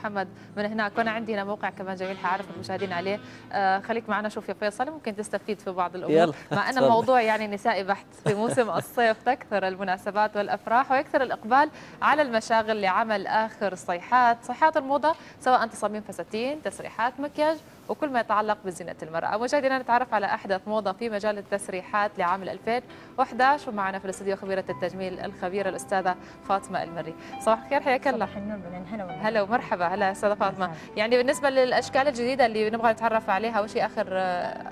محمد من هناك. وانا عندي هنا موقع كمان جميل حاعرف المشاهدين عليه. خليك معنا. شوف يا فيصل، ممكن تستفيد في بعض الامور. يلا مع ان الموضوع يعني نسائي بحت. في موسم الصيف تكثر المناسبات والافراح ويكثر الاقبال على المشاغل لعمل اخر صيحات الموضه، سواء تصاميم فساتين، تسريحات، مكياج، وكل ما يتعلق بزينة المرأة. مشاهدينا نتعرف على أحدث موضة في مجال التسريحات لعام 2011، ومعنا في الاستديو خبيرة التجميل الخبيرة الأستاذة فاطمة المري. صباح الخير، حياك الله. صباح النور، هلا ومرحبا. هلا أستاذة فاطمة. يعني بالنسبة للأشكال الجديدة اللي نبغى نتعرف عليها، وش آخر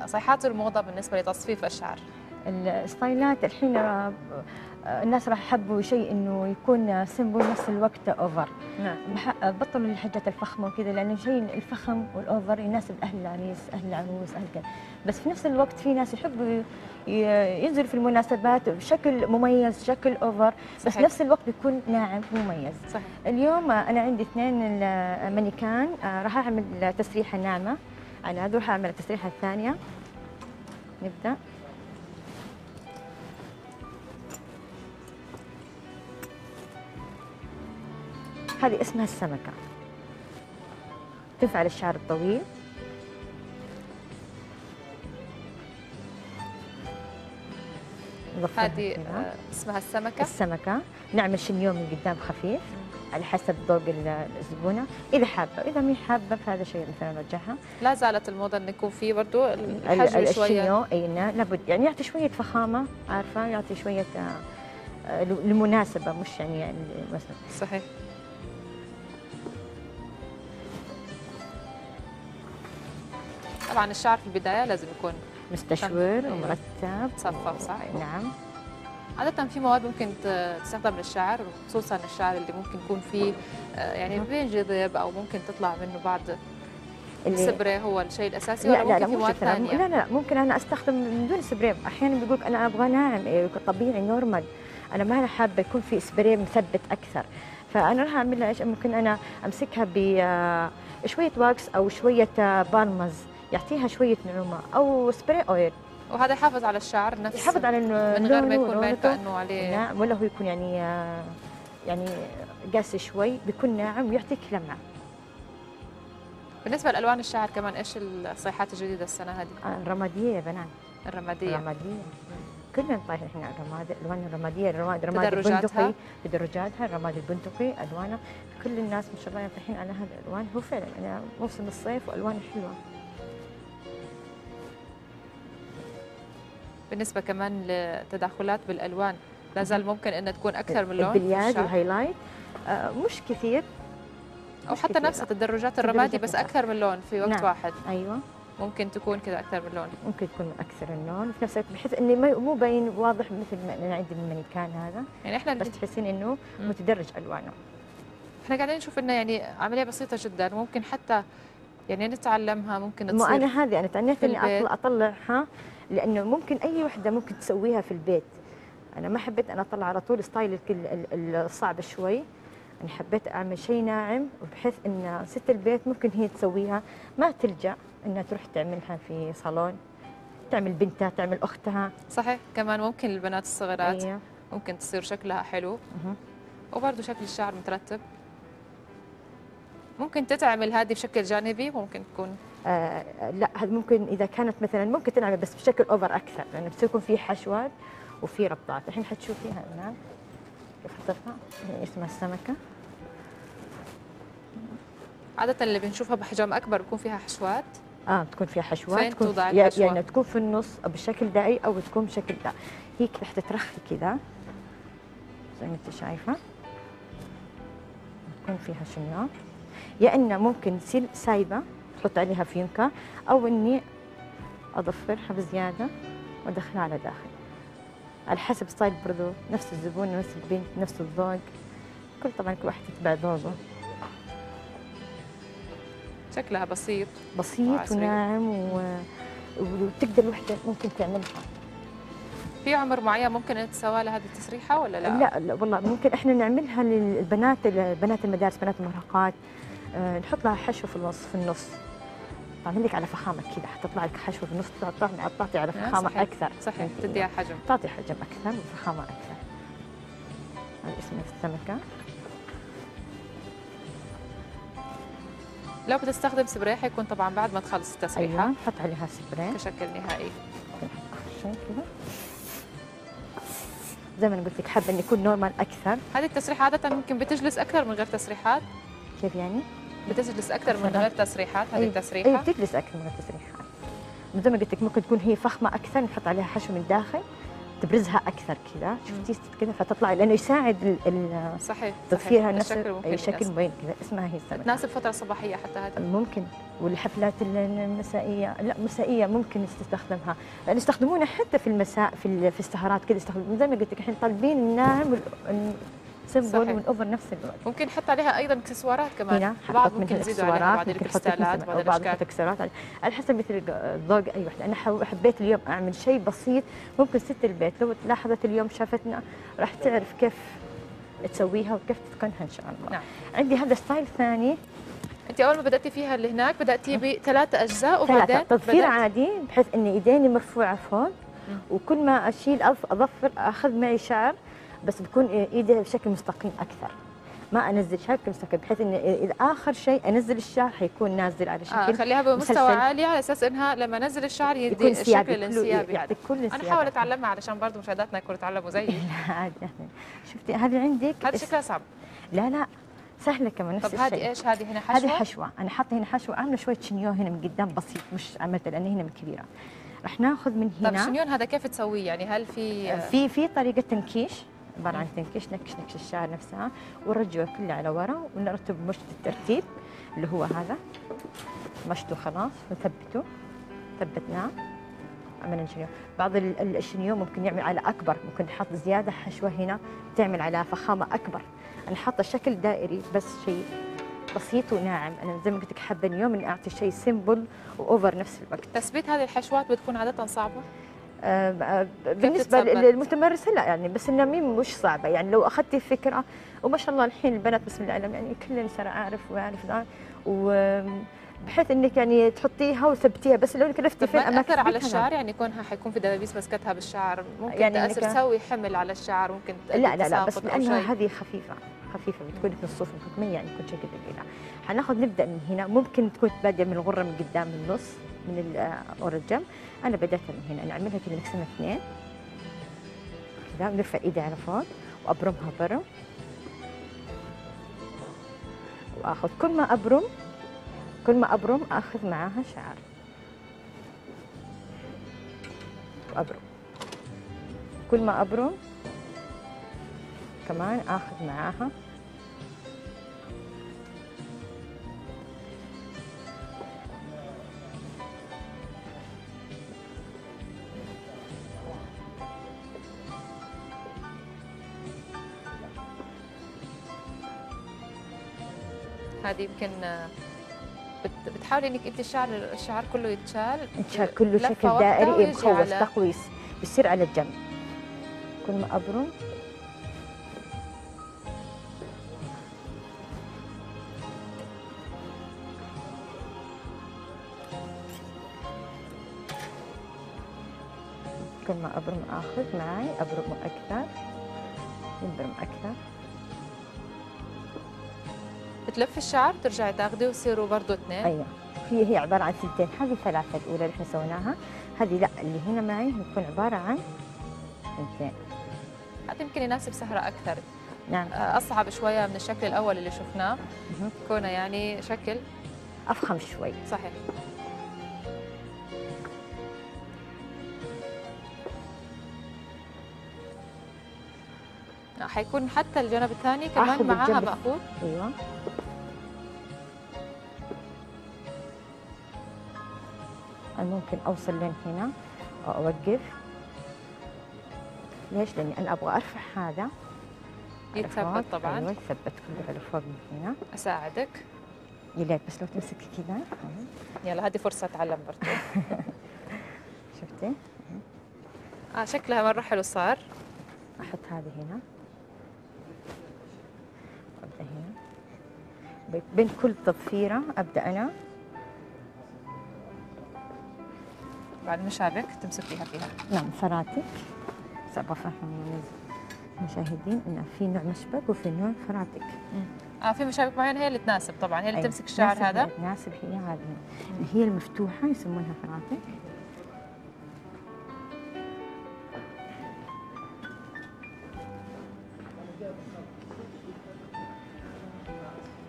صيحات الموضة بالنسبة لتصفيف الشعر؟ الستايلات الحين الناس راح يحبوا شيء انه يكون سيمبل نفس الوقت اوفر. نعم. بطلوا الحاجات الفخمه وكذا، لانه شيء الفخم والاوفر يناسب اهل العريس، اهل العروس، اهل كذا. بس في نفس الوقت في ناس يحبوا ينزلوا في المناسبات بشكل مميز، شكل اوفر، بس صحيح. نفس الوقت يكون ناعم ومميز. صحيح. اليوم انا عندي اثنين مانيكان، راح اعمل تسريحه ناعمه على هذول، راح اعمل التسريحه الثانيه. نبدا. هذه اسمها السمكة، تنفع للشعر الطويل. هذه اسمها السمكة. نعمل شنيون من قدام خفيف على حسب ذوق الزبونة، إذا حابة، إذا مي حابة فهذا شيء مثلا نرجعها. لا زالت الموضة أن يكون في برضو الحجم شوية الشنيون، أي لابد يعني يعطي شوية فخامة، عارفة، يعطي شوية المناسبة، مش يعني المناسبة. صحيح. طبعا الشعر في البداية لازم يكون مستشور ومرتب، صفف، صح؟ نعم. عادة في مواد ممكن تستخدم للشعر، خصوصا الشعر اللي ممكن يكون فيه يعني بينجذب او ممكن تطلع منه بعض السبري، هو الشيء الاساسي، ولا ممكن في مواد ثانية؟ لا ممكن انا استخدم من دون سبراي. احيانا بيقول لك انا ابغى ناعم طبيعي نورمال، انا ما حابه يكون في سبراي مثبت اكثر، فانا راح اعمل لها ايش؟ ممكن انا امسكها بشويه واكس او شويه بالمز يعطيها شويه نعومه، او سبراي اويل، وهذا يحافظ على الشعر نفسه، يحافظ على من غير ما يكون باين كانه عليه. نعم، ولا هو يكون يعني قاسي شوي، بيكون ناعم ويعطيك لمعه. بالنسبه لالوان الشعر كمان، ايش الصيحات الجديده السنه هذه؟ الرماديه يا بنات. الرماديه كلنا طايحين احنا على الرماد، الوان الرماديه، الرماد البندقي، تدرجاتها، الرماد البندقي، الوانها، كل الناس ما شاء الله طايحين على هذه الالوان. هو فعلا يعني موسم الصيف والوان حلوه. بالنسبه كمان للتداخلات بالالوان، لا زال ممكن انها تكون اكثر من لون؟ البلياج والهايلايت مش كثير، او حتى نفس التدرجات الرمادي بس اكثر من لون في وقت نعم. واحد. ايوه، ممكن تكون كذا اكثر من لون، ممكن تكون من اكثر اللون، وفي نفس الوقت بحيث انه مو باين واضح مثل ما انا عندي المانيكان هذا، يعني احنا بس تحسين انه متدرج الوانه. احنا قاعدين نشوف انه يعني عمليه بسيطه جدا، ممكن حتى يعني نتعلمها، ممكن تصير. مو انا هذه انا تعنيت اني اطلعها، لانه ممكن اي وحده ممكن تسويها في البيت. انا ما حبيت انا اطلع على طول ستايل الصعب شوي، انا حبيت اعمل شيء ناعم، وبحيث ان ست البيت ممكن هي تسويها، ما تلجأ انها تروح تعملها في صالون، تعمل بنتها، تعمل اختها. صحيح، كمان ممكن البنات الصغيرات أيوة. ممكن تصير شكلها حلو، وبرضه شكل الشعر مترتب. ممكن تتعمل هذه بشكل جانبي، ممكن تكون لا، هذا ممكن اذا كانت مثلا ممكن تنعمل بس بشكل اوفر اكثر، لانه بتكون في حشوات وفي ربطات. الحين حتشوفيها الان كيف حطيتها، هي اسمها السمكه. عادة اللي بنشوفها بحجم اكبر بيكون فيها حشوات. تكون فيها حشوات، فين تكون توضع الحشوة؟ يعني تكون في النص او بشكل دائري، او تكون بشكل ده هيك رح تترخي كذا زي ما انت شايفه، تكون فيها شنيور، يا انه ممكن تصير سايبه تحط عليها فيونكه، او اني اضفرها بزياده وادخلها على داخل، على حسب ستايل برضو، نفس الزبون، نفس البنت، نفس الذوق، طبعا كل واحد يتبع ذوقه. شكلها بسيط وناعم وتقدر الوحده ممكن تعملها. في عمر معين ممكن تسوى لها هذه التسريحه ولا لا؟ لا والله ممكن احنا نعملها للبنات، بنات المدارس، بنات المراهقات، نحط لها حشو في النص، تعمل لك على فخامه كذا، حتطلع لك حشو في النص، تعطي على فخامه صحيح. اكثر. صحيح، تديها حجم، تعطي حجم اكثر وفخامه اكثر. هذا اسمه السمكه. لو بتستخدم سبراي حيكون طبعا بعد ما تخلص التسريحه. ايوه نحط عليها سبراي كشكل نهائي. عشان كذا زي ما انا قلت لك حابه انه يكون نورمال اكثر. هذه التسريحه عاده ممكن بتجلس اكثر من غير تسريحات. كيف يعني؟ بتجلس اكثر من غير تسريحات هذه التسريحه؟ اي بتجلس اكثر من غير تسريحات. زي ما قلت لك ممكن تكون هي فخمه اكثر، نحط عليها حشو من داخل تبرزها اكثر كذا، شفتي كذا فتطلع، لانه يساعد صحيح تطفيرها نفس اي شكل مبين كذا. اسمها هي السمكه. تناسب فتره صباحيه حتى هذه ممكن، والحفلات المسائيه لا مسائيه ممكن تستخدمها، لان يستخدمونها حتى في المساء في السهرات كذا يستخدمون. زي ما قلت لك الحين طالبين الناعم سمبل والاوفر نفس الوقت. ممكن نحط عليها ايضا اكسسوارات كمان. هنا بعض ممكن يزيدوا عليها بعض الكريستالات بعض الاشكال، الاكسسوارات على حسب مثل ذوق اي وحده. انا حبيت اليوم اعمل شيء بسيط، ممكن ست البيت لو لاحظت اليوم شافتنا راح تعرف كيف تسويها وكيف تتقنها ان شاء الله. نعم. عندي هذا ستايل ثاني. انت اول ما بداتي فيها اللي هناك بداتي بثلاث اجزاء وبعدين تضفير عادي بحيث ان ايديني مرفوعه فوق، وكل ما اشيل اضفر اخذ معي شعر بس بكون ايدي بشكل مستقيم اكثر، ما انزل شعر مستقيم، بحيث ان اذا اخر شيء انزل الشعر حيكون نازل على شكل خليها بمستوى عالي على اساس انها لما انزل الشعر يدي الشكل الانسيابي. يعطيك كل انا حاول اتعلمها علشان برضه مشاهداتنا يكونوا يتعلموا زيي. لا عادي. شفتي هذه عندك هذا شكلها صعب. لا سهله كمان نفس الشيء. طب هذه ايش؟ هذه هنا حشوه؟ هذه حشوه، انا حاطه هنا حشوه، عامله شويه شنيون هنا من قدام بسيط، مش عملت لان هنا من كبيره. رح ناخذ من هنا. طب الشنيون هذا كيف تسويه؟ يعني هل في طريقه تنكيش، عباره عن تنكيش، نكش الشعر نفسها ونرجعه كله على ورا ونرتب مشط الترتيب اللي هو هذا مشطه خلاص ونثبته، ثبتناه عملنا الشنيون. بعض الشنيون ممكن يعمل على اكبر، ممكن نحط زياده حشوه هنا تعمل على فخامه اكبر. انا حاطه شكل دائري بس شيء بسيط وناعم. انا زي ما قلت لك حابه اليوم اني اعطي شيء سيمبل واوفر نفس الوقت. تثبيت هذه الحشوات بتكون عاده صعبه؟ بالنسبه للمتمرسه لا يعني، بس انها مش صعبه يعني لو اخذتي فكره. وما شاء الله الحين البنات بسم الله عليهم يعني كل صار عارف ويعرف ذا، وبحيث انك يعني تحطيها وثبتيها، بس لو انك عرفتي فين اماكن تاثر على الشعر يعني كونها حيكون في دبابيس مسكتها بالشعر ممكن يعني تسوي حمل على الشعر ممكن لا بس لانها هذه خفيفه بتكون في الصوف الحكميه يعني يكون شكل كذا. حناخذ نبدا من هنا، ممكن تكون بادئه من الغره من قدام من النص من الجنب. انا بدات من هنا نعملها كذا نقسمها اثنين كذا، ونرفع ايدي على فوق وابرمها برم، واخذ كل ما ابرم اخذ معاها شعر وابرم، كل ما ابرم كمان اخذ معاها هذه. يمكن بتحاولي انك انت الشعر كله يتشال كله شكل دائري مخوص تقويس بيصير على الجنب. كل ما ابرم اخذ معي ابرم اكثر ينبرم اكثر. بتلف الشعر ترجعي تاخذي ويصيروا برضه اثنين. ايوه هي عباره عن ثنتين. هذه ثلاثه الاولى اللي احنا سويناها، هذه لا اللي هنا معي بتكون عباره عن ثنتين. هذا يمكن يناسب سهره اكثر. نعم اصعب شويه من الشكل الاول اللي شفناه. كونه يعني شكل افخم شوي. صحيح. حيكون حتى الجنب الثاني كمان معاها مأخوذ. ايوه انا ممكن اوصل لين هنا او اوقف. ليش؟ لاني انا ابغى ارفع هذا يتثبت طبعا. ايوه يتثبت كله على فوق من هنا. اساعدك يا ليت بس لو تمسكي كذا. يلا هذه فرصه اتعلم برضه. شفتي؟ شكلها مره حلو صار. احط هذه هنا ابدا هنا بين كل تضفيره ابدا انا بعد مشابك تمسكيها فيها. نعم فراتك. بس ابغى افهم المشاهدين ان في نوع مشبك وفي نوع فراتك. في مشابك معينه هي اللي تناسب طبعا، هي اللي أيوة. تمسك الشعر هذا. تناسب هي هذه اللي هي المفتوحه يسمونها فراتك.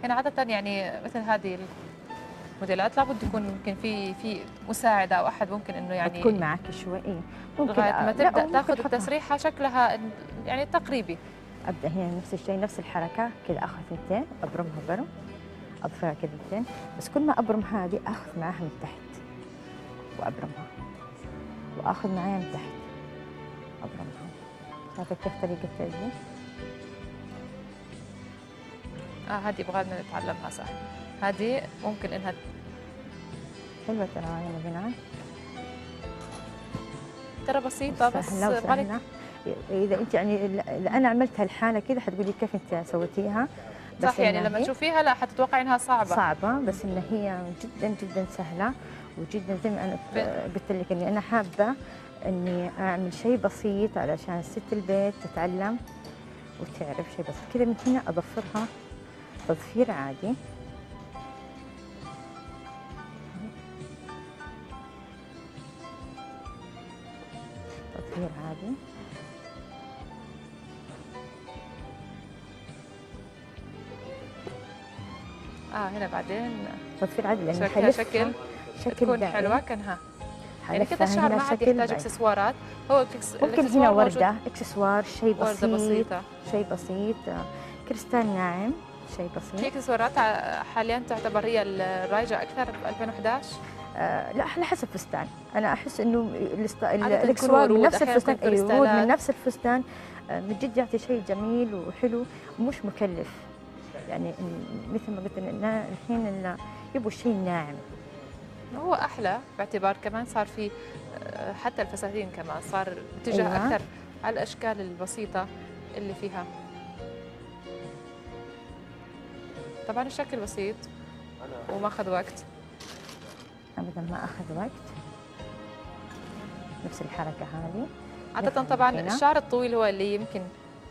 يعني عاده يعني مثل هذه الموديلات لابد يكون ممكن في مساعده او احد ممكن انه يعني تكون معك شوي. ممكن لغايه ما تبدا تاخذ حطها. التسريحه شكلها يعني تقريبي. ابدا هي نفس الشيء، نفس الحركه كذا، اخذ ثنتين ابرمها برم، اضفرها كذا ثنتين، بس كل ما ابرم هذه اخذ معاها من تحت وابرمها، واخذ معايا من تحت ابرمها. شايفه كيف طريقه تأذي؟ هذه يبغالنا نتعلمها صح. هذه ممكن انها حلوه ترى يا بنات، ترى بسيطه بس بالك اذا انت يعني انا عملتها الحاله كذا حتقولي كيف انت سويتيها. صح، يعني لما تشوفيها لا حتتوقعي انها صعبه بس ان هي جدا جدا سهله، وجدا زي ما انا قلت لك اني انا حابه اني اعمل شيء بسيط علشان ست البيت تتعلم وتعرف شيء بسيط كذا. من هنا اضفرها تضفير عادي، تضفير عادي. هنا بعدين تضفير عادي لانه شكلها شكل تكون حلوه كنها. يعني كذا الشعر ما عاد يحتاج اكسسوارات، هو ممكن هنا ورده اكسسوار، شيء بسيط، وردة بسيطة، شيء بسيط، كريستال ناعم، شيء بسيط. في اكسسوارات حاليا تعتبر هي الرايجه اكثر ب 2011. لا على حسب فستان، انا احس انه الاكسسوار من نفس الفستان، ورود من نفس الفستان من جد يعطي شيء جميل وحلو ومش مكلف. يعني مثل ما قلت الحين يبغوا شيء ناعم، هو احلى باعتبار كمان صار في حتى الفساتين كمان صار اتجاه اكثر على الاشكال البسيطه اللي فيها. طبعا الشكل بسيط وما اخذ وقت ابدا، ما اخذ وقت، نفس الحركه هذه. عاده طبعا الشعر الطويل هو اللي يمكن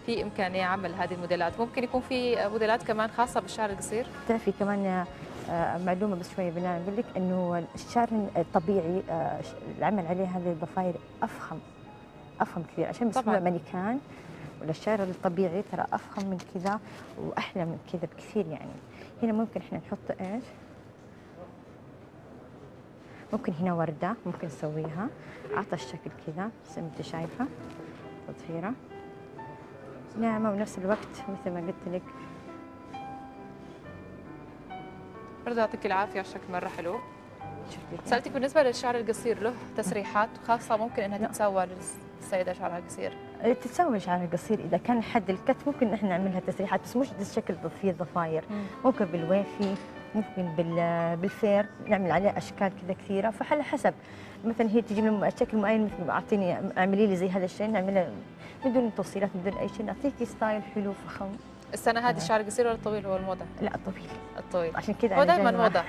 في امكانيه عمل هذه الموديلات، ممكن يكون في موديلات كمان خاصه بالشعر القصير. تعرفي كمان معلومه بس شويه بناء اقول لك انه الشعر الطبيعي العمل عليه هذه الضفاير افخم كثير، عشان بيسموها مانيكان، ولا الشعر الطبيعي ترى افخم من كذا واحلى من كذا بكثير. يعني هنا ممكن احنا نحط ايش؟ ممكن هنا ورده ممكن نسويها، اعطى الشكل كذا زي ما انت شايفه، تضفيره ناعمه ونفس الوقت مثل ما قلت لك. برضه يعطيك العافيه، الشكل مره حلو. سألتك بالنسبه للشعر القصير له تسريحات خاصه ممكن انها تتسوى للسيده شعرها قصير؟ تتسوى شعرها قصير اذا كان حد الكت ممكن احنا نعملها تسريحات، بس مش بالشكل تضفير ضفاير. ممكن بالويفي، ممكن بالفير، نعمل عليه اشكال كذا كثيره. فعلى حسب مثلا هي تجيب لنا شكل معين، مثل اعطيني اعملي لي زي هذا الشيء، نعمله بدون توصيلات بدون اي شيء، نعطيكي ستايل حلو فخم. السنه هذه الشعر القصير ولا الطويل هو الموضه؟ لا الطويل. الطويل عشان كذا هو دائما موضه.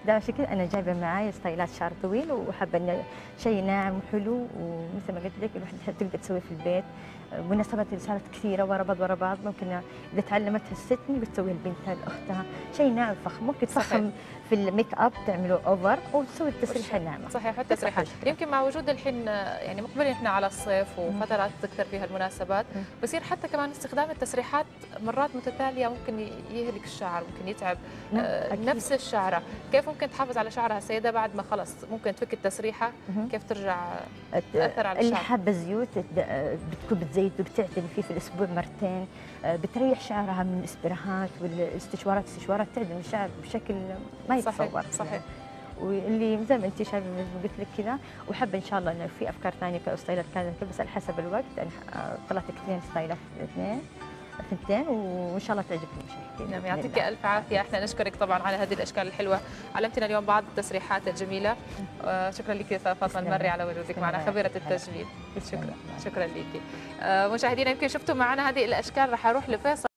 ده عشان كذا انا جايبه معاي ستايلات شعر طويل، وحابه انه شيء ناعم وحلو، ومثل ما قلت لك الواحد تقدر تسويه في البيت. مناسبات اللي صارت كثيره ورا بعض ممكن اذا تعلمتها الست بتسويها لبنتها لاختها، شيء ناعم فخم. ممكن تفخم في الميك اب تعمله اوفر وتسوي التسريحه الناعمه. صحيح، حتى تسريحات يمكن مع وجود الحين يعني مقبلين احنا على الصيف وفترات تكثر فيها المناسبات، بصير حتى كمان استخدام التسريحات مرات متتاليه ممكن يهلك الشعر، ممكن يتعب نفس الشعره. كيف ممكن تحافظ على شعرها السيده بعد ما خلص ممكن تفك التسريحه؟ كيف ترجع تاثر على الشعر؟ اللي حابه زيوت بتكون بتزيت وبتعتني فيه في الاسبوع مرتين، بتريح شعرها من الاسبراهات والاستشوارات. تعدل الشعر بشكل ما يتصور. صحيح. واللي زي ما انت شايفه قلت لك كذا، وحابه ان شاء الله انه في افكار ثانيه كستايلات كذا، بس على حسب الوقت. انا طلعت 2 ستايلات، 2 وان شاء الله تعجبكم المشاهدين. نعم، يعطيك الف عافيه. احنا نشكرك طبعا على هذه الاشكال الحلوه، علمتنا اليوم بعض التسريحات الجميله. شكرا لك فاطمه المري على وجودك معنا خبيره التجميل. شكرا لك. مشاهدينا يمكن شفتوا معنا هذه الاشكال، راح اروح لفيصل.